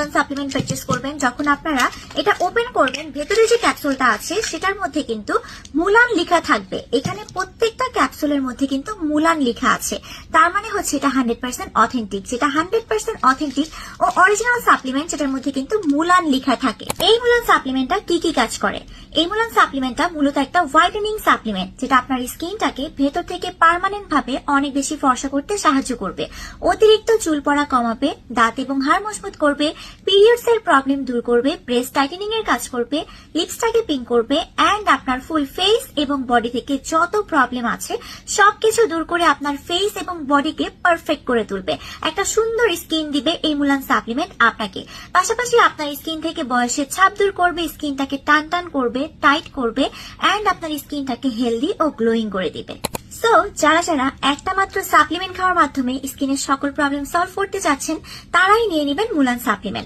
মুলান supplement purchase করবেন, যখন আপনারা এটা ওপেন করবেন, ভেতরে যে ক্যাপসুলটা আছে সেটার মধ্যে কিন্তু মুলান লেখা থাকবে। এখানে প্রত্যেকটা ক্যাপসুলের মধ্যে কিন্তু মুলান লেখা আছে, তার মানে হচ্ছে এটা 100% অথেন্টিক। যেটা 100% অথেন্টিক ও অরিজিনাল সাপ্লিমেন্ট, যেটার মধ্যে কিন্তু মুলান লেখা থাকে। এই মুলান সাপ্লিমেন্টটা কি কি কাজ করে? এই মুলান সাপ্লিমেন্টটা মূলত একটা হোয়াইটেনিং সাপ্লিমেন্ট, যেটা আপনার স্কিনটাকে ভেতর থেকে পার্মানেন্ট ভাবে অনেক বেশি ফর্সা করতে সাহায্য করবে, অতিরিক্ত চুল পড়া কমাবে, দাঁত এবং হাড় মজবুত করবে, পিরিয়ডস এর প্রবলেম দূর করবে, ব্রেস্ট টাইটেনিং এর কাজ করবে, লিপসটাকে পিঙ্ক করবে, এন্ড আপনার ফুল ফেস এবং বডি থেকে যত প্রবলেম আছে সবকিছু দূর করে আপনার ফেস এবং বডিকে পারফেক্ট করে তুলবে। একটা সুন্দর স্কিন দিবে এই মুলান সাপ্লিমেন্ট আপনাকে। পাশাপাশি আপনার স্কিন থেকে বয়সের ছাপ দূর করবে, স্কিনটাকে টান টান করবে, টাইট করবে, এন্ড আপনার স্কিনটাকে হেলদি ও গ্লোয়িং করে দিবে। সো যারা যারা একটা মাত্র সাপ্লিমেন্ট খাওয়ার মাধ্যমে স্কিনের সকল প্রবলেম সলভ করতে চাচ্ছেন, তারাই নিয়ে নেবেন মুলান সাপ্লিমেন্ট।